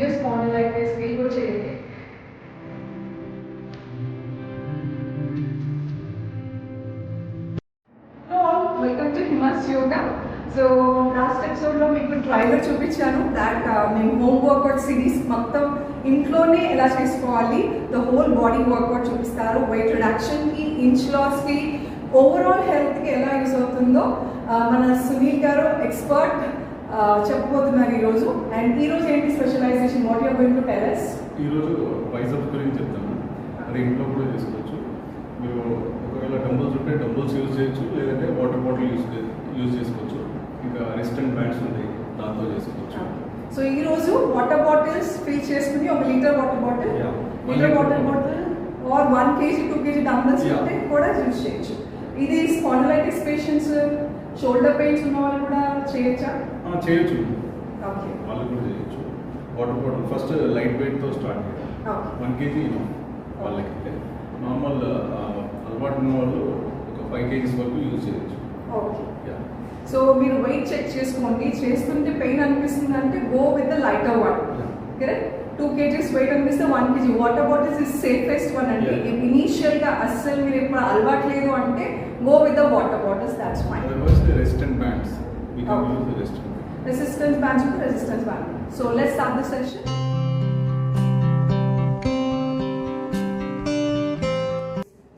severe spondylitis ఇవి కూడా చేయండి. Welcome to Hima's yoga. So last ఎపిసోడ్లో మీకు ట్రైలర్ చూపించాను దాట్ మేము హోమ్ వర్కౌట్ సిరీస్ మొత్తం ఇంట్లోనే ఎలా చేసుకోవాలి, ద హోల్ బాడీ వర్కౌట్ చూపిస్తారు. వెయిట్ రిడక్షన్కి, ఇంచ్ లాస్కి, ఓవరాల్ హెల్త్కి ఎలా యూస్ అవుతుందో మన సునీల్ గారు ఎక్స్పర్ట్ చెప్పబోతున్నారు ఈరోజు. అండ్ ఈరోజు ఏంటి specialisation, what you're going to tell us? ఈరోజు బైసెప్స్ గురించి చెప్తాను. అది ఇంట్లో కూడా చేసుకోవచ్చు. మీరు ఒకవేళ డంబుల్స్ ఉంటే డంబుల్స్ యూజ్ చేయొచ్చు, లేదంటే వాటర్ బాటిల్ యూజ్ చేసుకోవచ్చు. ఇంకా రెసిస్టెంట్ బ్యాండ్స్ ఉంటాయి, దాంతో చేసుకోవచ్చు. సో ఈ రోజు వాటర్ బాటిల్స్ ఫిల్ చేసుకుని ఒక litre water bottle or 1 kg 2 kg dumbbells ఉంటే కూడా యూజ్ చేయొచ్చు. ఇది స్పాండిలైటిస్ పేషెంట్స్, షోల్డర్ పెయిన్స్ ఉన్న వాళ్ళు కూడా చేయొచ్చా? చేయొచ్చు, ఓకే, వాళ్ళు కూడా చేయొచ్చు. వాటర్ బాటిల్ ఫస్ట్ లైట్ వెయిట్తో స్టార్ట్ చేయాలి. 1 kg వాళ్ళకి. నార్మల్ అలవాటు ఉన్న వాళ్ళు ఒక 5 kgs వరకు యూజ్ చేయొచ్చు. ఓకే, సో మీరు వెయిట్ చెక్ చేసుకోండి. చేస్తుంటే పెయిన్ అనిపిస్తుంది అంటే go with the lighter one. Correct, 2 kgs weight అనిపిస్తే 1 kg water bottles is safest one అండి. ఇనీషియల్ గా అస్సలు మీరు ఎప్పుడు అలవాట్లేదు అంటే go with the water bottles, that's fine. Resistant bands, we can use the resistance bands with resistance band. So let's start the session.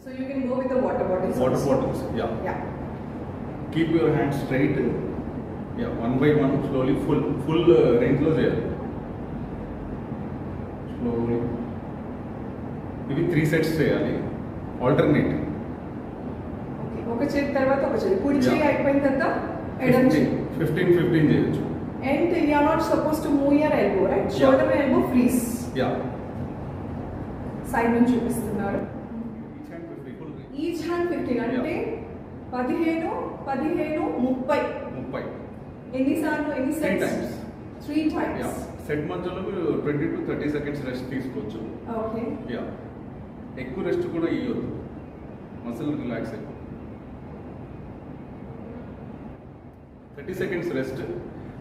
So you can go with the water bottles. Water bottles, yeah. Keep your hands straight. Yeah, one by one, slowly, full range lo cheyali. Slowly. Ivi 3 sets cheyali. Alternate. Okay. Oka cheyi tarvata oka cheyi. Kudi cheyi ayipoyin tarvata ఎడమ cheyi. 15 చేయొచ్చు. And you are not supposed to move your elbow, right? Shoulder and elbow freeze. Yeah. Side నుంచి చూపిస్తున్నారు. Each hand 15 అంటే 15 30. ఎన్నిసార్లు, ఎన్ని sets? 3 times. Yeah. Set మధ్యలో మీరు 20 to 30 seconds rest తీసుకోవచ్చు. ఓకే. యా, ఎక్కువ రెస్ట్ కూడా ఇవ్వద్దు, మసిల్ రిలాక్స్ అయిపోతుంది. 30 seconds రెస్ట్,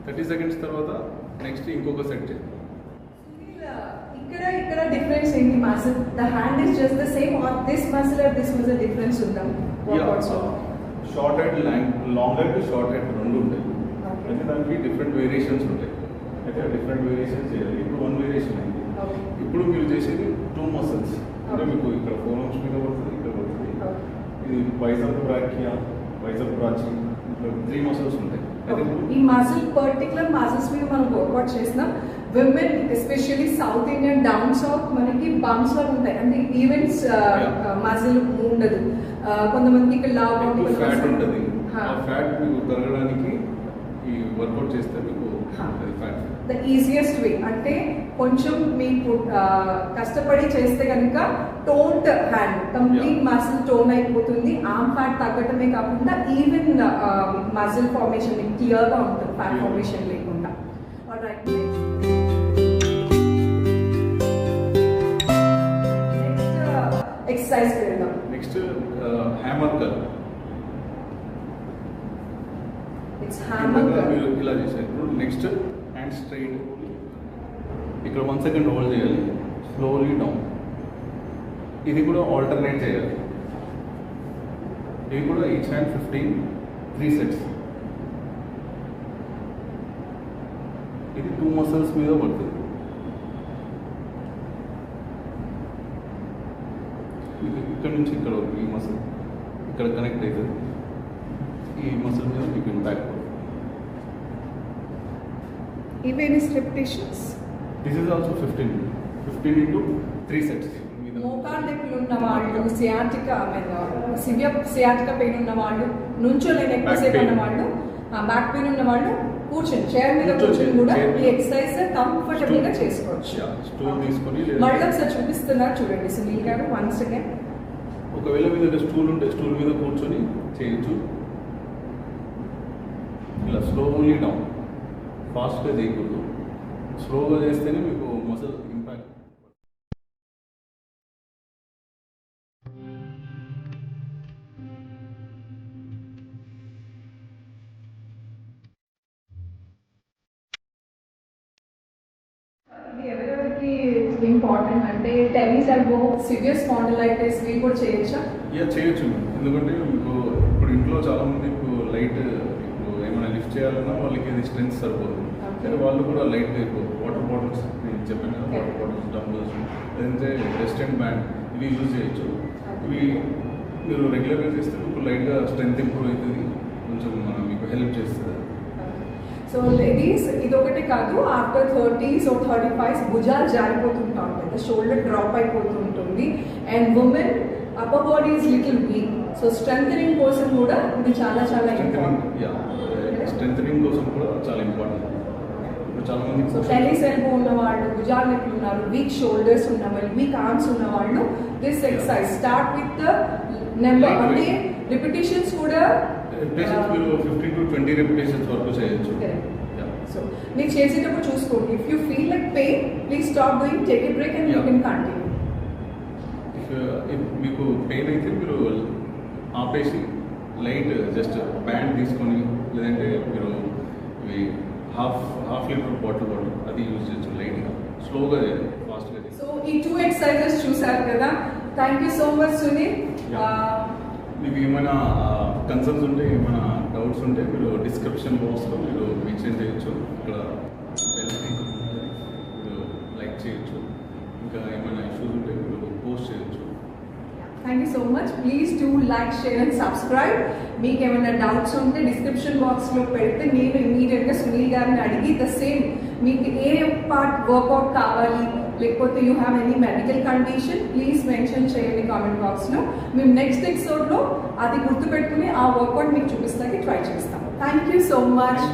30 seconds తర్వాత నెక్స్ట్ ఇంకొక సెట్ చేయండి. ఇక్కడ డిఫరెన్స్ ఏంటి? Muscle, the hand is just the same or this muscle or this muscle difference ఉందా? Short head, long head, short head రెండు ఉంటాయి. అయితే దానికి డిఫరెంట్ వేరియేషన్స్ ఉంటాయి. అయితే డిఫరెంట్ వేరియేషన్స్ చేయాలి. ఇప్పుడు 1 వేరియేషన్ అయింది. ఇప్పుడు మీరు చేసేది 2 మసిల్స్. అంటే మీకు ఇక్కడ ఫోరమ్స్ మీద పడుతుంది, ఇక్కడ పడుతుంది. ఇది బైసెప్ బ్రాకియా, బైసెప్ బ్రాచి, 3 మసిల్స్ ఉంటాయి. ఈ మసిల్ పర్టికులర్ మసిల్స్ మీద మనం వర్కౌట్ చేసినాం. Women especially south Indian, down south మనకి బంప్స్ లాగా ఉంటాయి, అంటే ఈవెంట్స్ మసిల్ ఉండదు. కొంతమందికి ఇక్కడ లావ్ ఫ్యాట్ ఉంటుంది. ఆ ఫ్యాట్ మీకు కరగడానికి ఈ వర్కౌట్ చేస్తే మీకు ఫ్యాట్. ద ఈజియెస్ట్ వే అంటే కొంచెం మీకు కష్టపడి చేస్తే కనుక toned hand, complete muscle tone అయిపోతుంది. ఆర్మ్ ఫ్యాట్ తగ్గటమే కాకుండా ఈవెన్ మసిల్ ఫార్మేషన్ క్లియర్గా ఉంటుంది, ఫ్యాట్ ఫార్మేషన్ లేకుండా. నెక్స్ట్ ఎక్సర్సైజ్ వెళ్దాం. Next hammer curl. It's hammer curl. మీరు ఇలా చేశారు. నెక్స్ట్ హ్యాండ్ స్ట్రైట్, ఇక్కడ 1 second హోల్డ్ చేయాలి, స్లోలీ డౌన్. ఇది కూడా ఆల్టర్నేట్ చేయాలి. ఇది కూడా ఈచ్ హ్యాండ్ 15, 3 sets. ఇది 2 muscles మీద పడుతుంది. ఇక్కడ నుంచి ఇక్కడ వరకు ఈ మసిల్ ఇక్కడ కనెక్ట్ అవుతుంది. ఈ మసిల్ మీద మీకు ఇంపాక్ట్ పడుతుంది. Even is repetitions. This is also 15 into 3 sets. మోకాళ్ళ నొప్పులు ఉన్న వాళ్ళు, సియాటికా సియాటికా పెయిన్ ఉన్న వాళ్ళు, నుంచోలేని ఎక్కువసేపు ఉన్న వాళ్ళు, బ్యాక్ పెయిన్ ఉన్న వాళ్ళు కూర్చొని చైర్ మీద కూర్చొని కూడా ఈ ఎక్సర్సైజ్ కంఫర్టబుల్ గా చేసుకోవచ్చు. మళ్ళీ ఒకసారి చూపిస్తున్నారు చూడండి సునీల్ గారు, వన్స్ అగైన్. ఒకవేళ మీ దగ్గర స్టూల్ ఉంటే స్టూల్ మీద కూర్చొని చేయొచ్చు. ఇలా స్లోలీ డౌన్, ఫాస్ట్గా చేయకూడదు. స్లోగా చేస్తేనే మీకు మసిల్ ఇంపాక్ట్. ఇది ఎవరెవరికి ఇంపార్టెంట్ అంటే టెన్నిస్ ఎల్బో, సివియర్ స్పాండిలైటిస్ ఇవి కూడా చేయొచ్చా? ఇక చేయొచ్చు. ఎందుకంటే మీకు ఇప్పుడు ఇంట్లో చాలా మంది ఇప్పుడు లైట్ ఇప్పుడు ఏమైనా లిఫ్ట్ చేయాలన్నా వాళ్ళకి ఇది స్ట్రెంత్ సరిపోదు. కానీ వాళ్ళు కూడా లైట్గా ఇప్పుడు వాటర్ బాటిల్స్ నేను చెప్పాను కదా, వాటర్ బాటిల్స్, డంబుల్స్, లేదంటే రెస్టెంట్ బ్యాండ్ ఇవి యూజ్ చేయొచ్చు. ఇవి మీరు రెగ్యులర్గా చేస్తే మీకు లైట్గా స్ట్రెంత్ ఇంప్రూవ్ అవుతుంది, కొంచెం మీకు హెల్ప్ చేస్తుంది. సో లేడీస్ ఇదొకటి కాదు, ఆఫ్టర్ 30s or 35s భుజాలు జారిపోతుంటా ఉంటుంది, షోల్డర్ డ్రాప్ అయిపోతూ ఉంటుంది. And women upper body is little week, so strengthening కోసం కూడా ఇది చాలా చాలా ఇంపార్టెంట్. స్ట్రెంథనింగ్ కోసం కూడా చాలా ఇంపార్టెంట్. ఇప్పుడు చాలా మంది సో టెన్నిస్ ఎల్బో ఉన్నవాళ్ళు, భుజాలు నొప్పి ఉన్నారు, వీక్ షోల్డర్స్ ఉన్నవాళ్ళు, వీక్ ఆర్మ్స్ ఉన్నవాళ్ళు this exercise start with number అంటే రిపిటేషన్స్ కూడా రిపిటేషన్స్ మీరు 15 to 20 రిపిటేషన్స్ వరకు చేయొచ్చు. సో మీరు చేసేటప్పుడు చూసుకోండి, if you feel like pain please stop doing, take a break and you can continue. మీకు పెయిన్ అయితే మీరు ఆపేసి లైట్ జస్ట్ బ్యాండ్ తీసుకొని, లేదంటే మీరు ఇవి హాఫ్ లీటర్ బాటిల్ అది యూజ్ చేయొచ్చు. లైట్గా స్లోగా చేయాలి, ఫాస్ట్గా చేయాలి. సో ఈ 2 ఎక్సర్సైజెస్ చూసారు కదా. Thank you so much Sunil. మీకు ఏమైనా కన్సర్న్స్ ఉంటే, ఏమైనా డౌట్స్ ఉంటే మీరు డిస్క్రిప్షన్ బాక్స్లో మీరు మెన్షన్ చేయొచ్చు. ఇక్కడ బెల్ ఐకాన్ ఉంటుంది, మీరు లైక్ చేయొచ్చు. ఇంకా ఏమైనా ఇష్యూస్ ఉంటే మీరు పోస్ట్ చేయొచ్చు. Thank you so much. Please do like, share and subscribe. మీకు ఏమైనా డౌట్స్ ఉంటే డిస్క్రిప్షన్ బాక్స్లో పెడితే నేను ఇమీడియట్గా సునీల్ గారిని అడిగి ద సేమ్ మీకు ఏ పార్ట్ వర్కౌట్ కావాలి, లేకపోతే you have any medical condition please mention చేయండి కామెంట్ బాక్స్లో. మేము నెక్స్ట్ ఎపిసోడ్లో అది గుర్తుపెట్టుకుని ఆ వర్కౌట్ మీకు చూపిస్తానికి ట్రై చేస్తాం. Thank you so much.